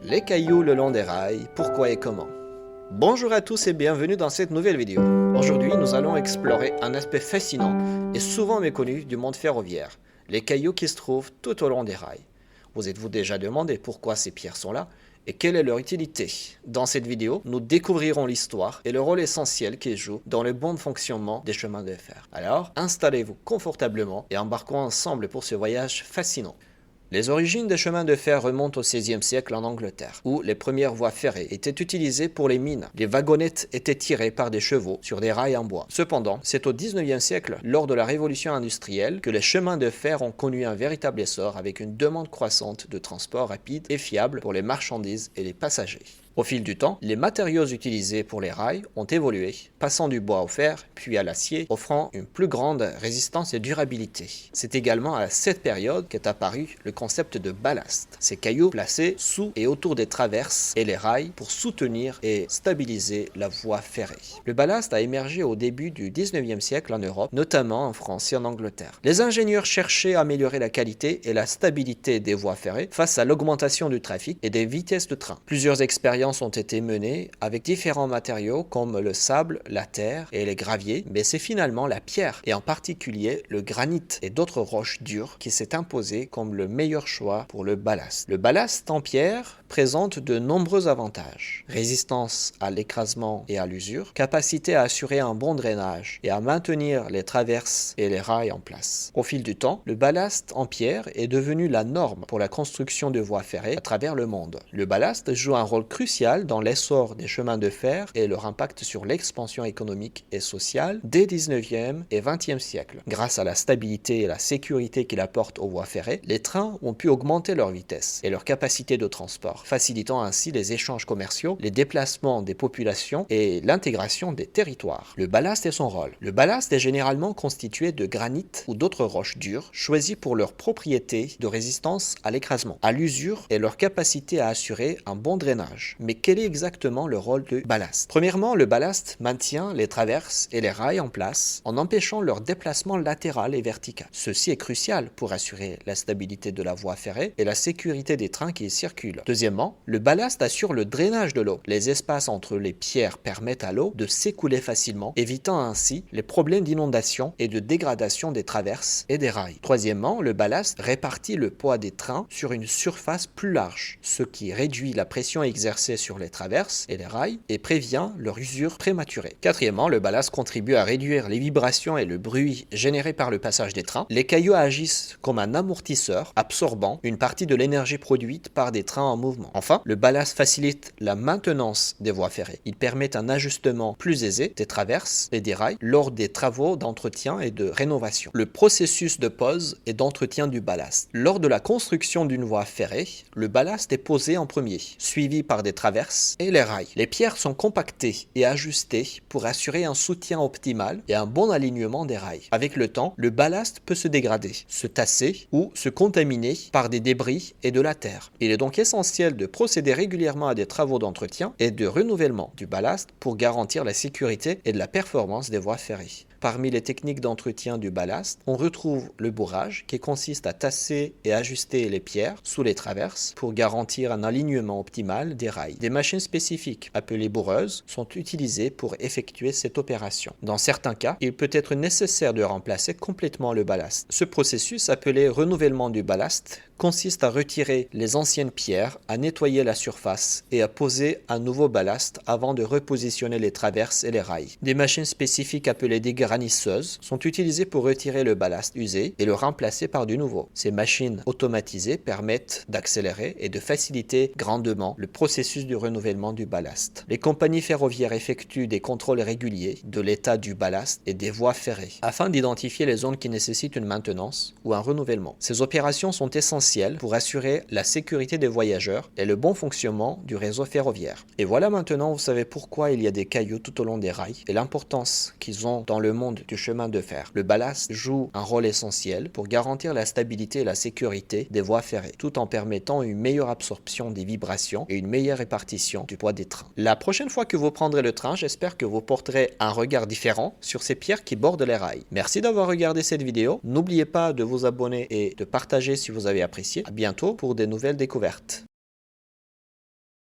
Les cailloux le long des rails, pourquoi et comment? Bonjour à tous et bienvenue dans cette nouvelle vidéo. Aujourd'hui, nous allons explorer un aspect fascinant et souvent méconnu du monde ferroviaire, les cailloux qui se trouvent tout au long des rails. Vous êtes-vous déjà demandé pourquoi ces pierres sont là et quelle est leur utilité? Dans cette vidéo, nous découvrirons l'histoire et le rôle essentiel qu'ils jouent dans le bon fonctionnement des chemins de fer. Alors, installez-vous confortablement et embarquons ensemble pour ce voyage fascinant. Les origines des chemins de fer remontent au XVIe siècle en Angleterre, où les premières voies ferrées étaient utilisées pour les mines. Les wagonnettes étaient tirées par des chevaux sur des rails en bois. Cependant, c'est au XIXe siècle, lors de la révolution industrielle, que les chemins de fer ont connu un véritable essor avec une demande croissante de transport rapide et fiable pour les marchandises et les passagers. Au fil du temps, les matériaux utilisés pour les rails ont évolué, passant du bois au fer, puis à l'acier, offrant une plus grande résistance et durabilité. C'est également à cette période qu'est apparu le concept de ballast, ces cailloux placés sous et autour des traverses et les rails pour soutenir et stabiliser la voie ferrée. Le ballast a émergé au début du XIXe siècle en Europe, notamment en France et en Angleterre. Les ingénieurs cherchaient à améliorer la qualité et la stabilité des voies ferrées face à l'augmentation du trafic et des vitesses de train. Plusieurs expériences ont été menées avec différents matériaux comme le sable, la terre et les graviers, mais c'est finalement la pierre et en particulier le granit et d'autres roches dures qui s'est imposé comme le meilleur choix pour le ballast. Le ballast en pierre présente de nombreux avantages: résistance à l'écrasement et à l'usure, capacité à assurer un bon drainage et à maintenir les traverses et les rails en place. Au fil du temps, le ballast en pierre est devenu la norme pour la construction de voies ferrées à travers le monde. Le ballast joue un rôle crucial dans l'essor des chemins de fer et leur impact sur l'expansion économique et sociale des 19e et 20e siècles. Grâce à la stabilité et la sécurité qu'il apporte aux voies ferrées, les trains ont pu augmenter leur vitesse et leur capacité de transport, facilitant ainsi les échanges commerciaux, les déplacements des populations et l'intégration des territoires. Le ballast et son rôle. Le ballast est généralement constitué de granit ou d'autres roches dures, choisies pour leur propriété de résistance à l'écrasement, à l'usure et leur capacité à assurer un bon drainage. Mais quel est exactement le rôle du ballast? Premièrement, le ballast maintient les traverses et les rails en place en empêchant leur déplacement latéral et vertical. Ceci est crucial pour assurer la stabilité de la voie ferrée et la sécurité des trains qui y circulent. Deuxièmement, le ballast assure le drainage de l'eau. Les espaces entre les pierres permettent à l'eau de s'écouler facilement, évitant ainsi les problèmes d'inondation et de dégradation des traverses et des rails. Troisièmement, le ballast répartit le poids des trains sur une surface plus large, ce qui réduit la pression exercée sur les traverses et les rails et prévient leur usure prématurée. Quatrièmement, le ballast contribue à réduire les vibrations et le bruit générés par le passage des trains. Les cailloux agissent comme un amortisseur, absorbant une partie de l'énergie produite par des trains en mouvement. Enfin, le ballast facilite la maintenance des voies ferrées. Il permet un ajustement plus aisé des traverses et des rails lors des travaux d'entretien et de rénovation. Le processus de pose et d'entretien du ballast. Lors de la construction d'une voie ferrée, le ballast est posé en premier, suivi par des traverses et les rails. Les pierres sont compactées et ajustées pour assurer un soutien optimal et un bon alignement des rails. Avec le temps, le ballast peut se dégrader, se tasser ou se contaminer par des débris et de la terre. Il est donc essentiel de procéder régulièrement à des travaux d'entretien et de renouvellement du ballast pour garantir la sécurité et de la performance des voies ferrées. Parmi les techniques d'entretien du ballast, on retrouve le bourrage qui consiste à tasser et ajuster les pierres sous les traverses pour garantir un alignement optimal des rails. Des machines spécifiques, appelées bourreuses, sont utilisées pour effectuer cette opération. Dans certains cas, il peut être nécessaire de remplacer complètement le ballast. Ce processus, appelé renouvellement du ballast, consiste à retirer les anciennes pierres, à nettoyer la surface et à poser un nouveau ballast avant de repositionner les traverses et les rails. Des machines spécifiques appelées dégarnisseuses sont utilisées pour retirer le ballast usé et le remplacer par du nouveau. Ces machines automatisées permettent d'accélérer et de faciliter grandement le processus du renouvellement du ballast. Les compagnies ferroviaires effectuent des contrôles réguliers de l'état du ballast et des voies ferrées afin d'identifier les zones qui nécessitent une maintenance ou un renouvellement. Ces opérations sont essentielles pour assurer la sécurité des voyageurs et le bon fonctionnement du réseau ferroviaire. Et voilà, maintenant vous savez pourquoi il y a des cailloux tout au long des rails et l'importance qu'ils ont dans le monde du chemin de fer. Le ballast joue un rôle essentiel pour garantir la stabilité et la sécurité des voies ferrées, tout en permettant une meilleure absorption des vibrations et une meilleure répartition du poids des trains. La prochaine fois que vous prendrez le train, j'espère que vous porterez un regard différent sur ces pierres qui bordent les rails. Merci d'avoir regardé cette vidéo. N'oubliez pas de vous abonner et de partager si vous avez apprécié. À bientôt pour des nouvelles découvertes.